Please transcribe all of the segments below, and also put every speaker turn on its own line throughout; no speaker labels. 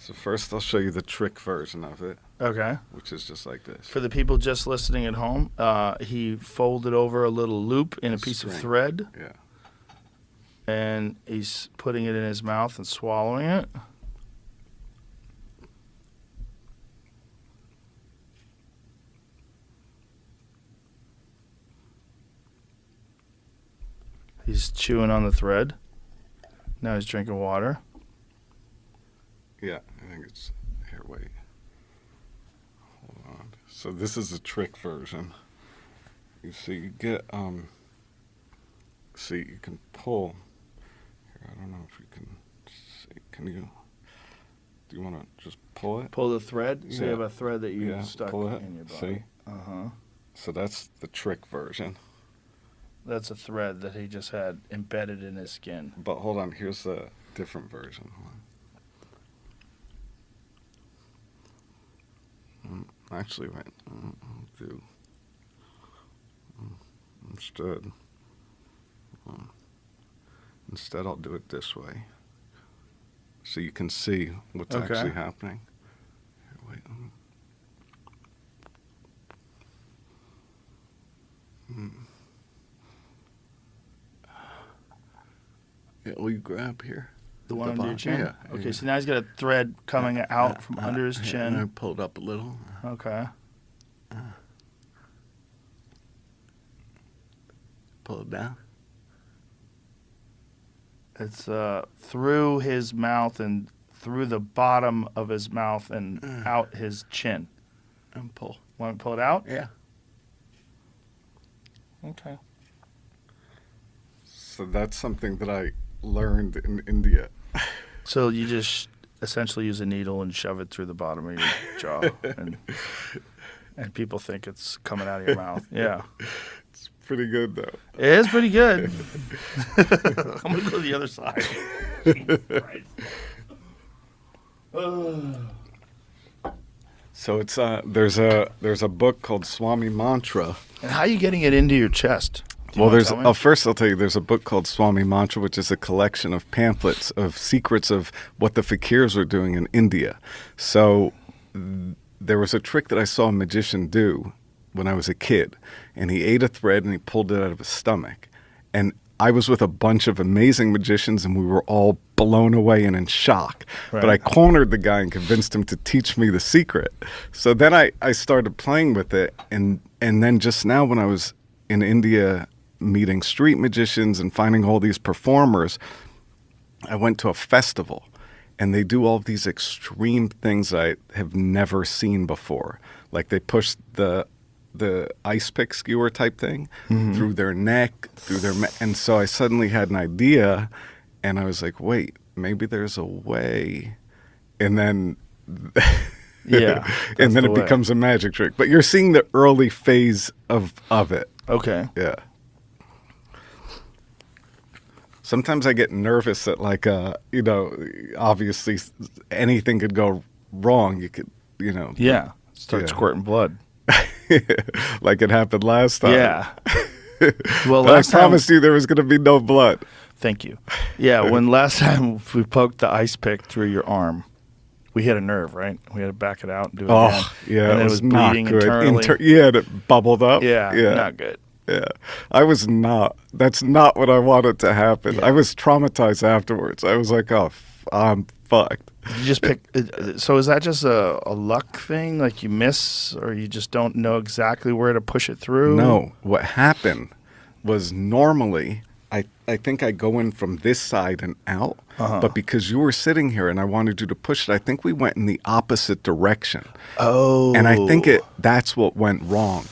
So first I'll show you the trick version of it,
Okay.
which is just like this.
For the people just listening at home, he folded over a little loop in a piece of
String.
thread,
Yeah.
and he's putting it in his mouth and swallowing it. He's chewing on the thread. Now he's drinking water.
Yeah, I think it's, here, wait. Hold on. So this is the trick version. You see, you get, see, you can pull. Here, I don't know if you can see. Can you, do you want to just pull it?
Pull the thread. So you
Yeah.
have a thread that you
Yeah,
stuck
pull it.
in your body.
See?
Uh-huh.
So that's the trick version.
That's a thread that he just had embedded in his skin.
But hold on, here's the different version. Hold on. Actually, wait. I'll do. Instead, I'll do it this way, so you can see what's
Okay.
actually happening. Here, wait. Yeah, will you grab here?
The one
The
under your
bottom?
chin?
Yeah,
Okay,
yeah.
so now he's got a thread coming out from under his
Here, and I
chin.
pulled up a little.
Okay.
Pull it down.
It's through his mouth and through the bottom of his mouth and out his chin.
And pull.
Want to pull it out?
Yeah.
Okay.
So that's something that I learned in India.
So you just essentially use a needle and shove it through the bottom of your jaw, and people think it's coming out of your mouth. Yeah.
It's pretty good, though.
It is pretty good. I'm going to go to the other side. Jesus Christ.
So it's there's a book called Swami Mantra.
And how are you getting it into your chest? Do you
Well,
wanna
there's
tell me?
first I'll tell you there's a book called Swami Mantra, which is a collection of pamphlets of secrets of what the fakirs were doing in India. So there was a trick that I saw a magician do when I was a kid, and he ate a thread and he pulled it out of his stomach, and I was with a bunch of amazing magicians, and we were all blown away and in shock. But I
Right.
cornered the guy and convinced him to teach me the secret. So then I started playing with it, and then just now when I was in India meeting street magicians and finding all these performers, I went to a festival, and they do all these extreme things I have never seen before. Like they push the ice pick skewer type thing through their neck, and so I suddenly had an idea, and I was like, wait, maybe there's a way, and then
Yeah.
and then
the
it
way.
becomes a magic trick. But you're seeing the early phase of it.
Okay.
Yeah. Sometimes I get nervous that, like, obviously anything could go wrong. You could,
Yeah. Start
Yeah.
squirting blood.
like it happened last time.
Yeah. Well,
But I
last time.
promised you there was going to be no blood.
Thank you. Yeah, when last time we poked the ice pick through your arm, we hit a nerve, right? We had to back it out and do it again.
Oh, yeah,
And
it
it
was
was
not
bleeding
good.
internally.
Yeah, and it bubbled up.
Yeah,
yeah,
not good.
yeah. I was not. That's not what I wanted to happen.
Yeah.
I was traumatized afterwards. I was like, oh, I'm fucked.
You just pick. So is that just a luck thing? Like you miss, or you just don't know exactly where to push it through?
No, what happened was normally I think I go in from this side and out, but because you were sitting here and I wanted you to push it, I think we went in the opposite direction.
Oh.
And I think that's what went wrong.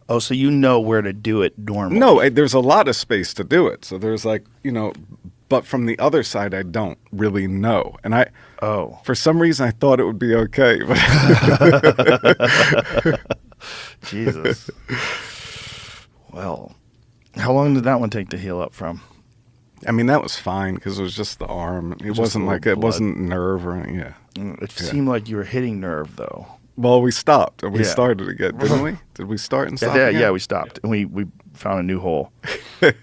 Oh, so you know where to do it normally?
No, there's a lot of space to do it. So there's like, but from the other side, I don't really know. And for some reason, I thought it would be okay. But
Jesus. Well, how long did that one take to heal up from?
I mean, that was fine because it was just the arm. It
Just
wasn't
a
like,
little
it wasn't nerve or anything. Yeah.
It seemed like you were hitting nerve, though.
Well, we stopped and we
Yeah.
started again, didn't we? Did we start and stop
Yeah,
again?
yeah, we stopped and we found a new hole, and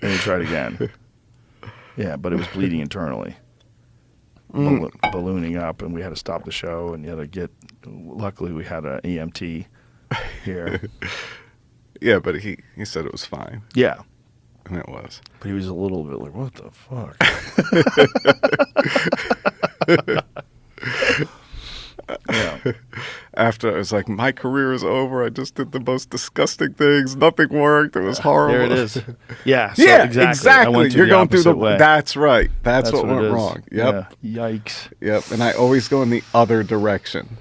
we tried again. Yeah, but it was bleeding internally. ballooning up, and we had to stop the show, and you had to get. Luckily, we had an EMT here.
Yeah, but he said it was fine,
Yeah,
and it was.
but he was a little bit like, "What the fuck?" Yeah.
After I was like, my career is over. I just did the most disgusting things. Nothing worked. It was horrible.
There it is. Yeah. So
Yeah,
exactly. I
exactly.
went
You're going through the.
opposite way.
That's right. That's what
it
went
is.
wrong. Yep.
Yeah. Yikes.
Yep. And I always go in the other direction.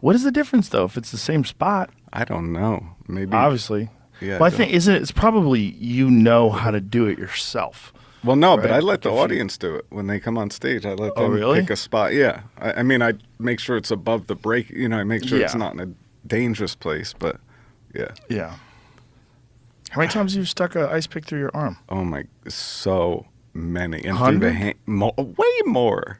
What is the difference though? If it's the same spot,
I don't know. Maybe.
obviously.
Yeah.
Well, I think it's probably how to do it yourself.
Well, no, but
Right.
I let the
Like if you-
audience do it when they come on stage. I let
Oh,
them
really?
pick a spot. Yeah. I mean, I make sure it's above the break. You know, I make sure it's
Yeah.
not in a dangerous place. But yeah.
Yeah. How many times have you stuck an ice pick through your arm?
Oh my, so many. And through the
100?
hand, way more.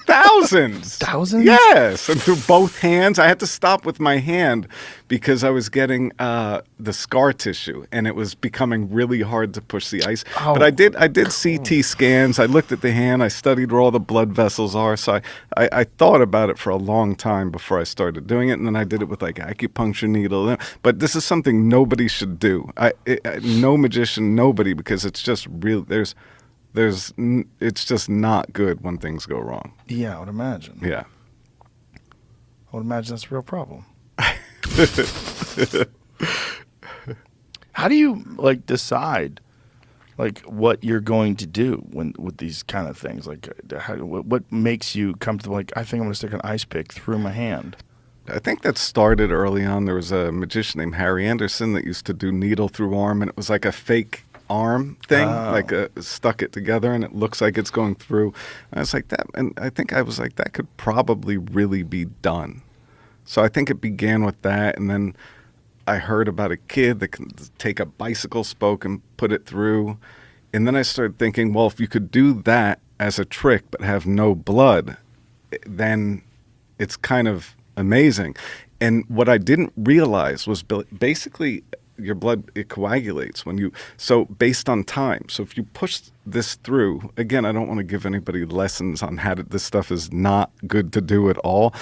Thousands.
Thousands?
Yes. And through both hands. I had to stop with my hand because I was getting the scar tissue and it was becoming really hard to push the ice.
Oh,
but I did CT scans. I looked at the hand. I studied where all the blood vessels are. So I thought about it for a long time before I started doing it. And then I did it with like acupuncture needle. But this is something nobody should do. No magician, nobody, because it's just real. It's just not good when things go wrong.
Yeah, I would imagine.
Yeah.
I would imagine that's a real problem. How do you decide what you're going to do with these kind of things? What makes you comfortable? I think I'm going to stick an ice pick through my hand.
I think that started early on. There was a magician named Harry Anderson that used to do needle through arm, and it was like a fake arm thing, stuck it together, and it looks like it's going through. And I was like that, and I think I was like that could probably really be done. So I think it began with that, and then I heard about a kid that can take a bicycle spoke and put it through, and then I started thinking, well, if you could do that as a trick but have no blood, then it's kind of amazing. And what I didn't realize was basically your blood, it coagulates when you, so based on time. So if you push this through, again, I don't want to give anybody lessons on this stuff is not good to do at all,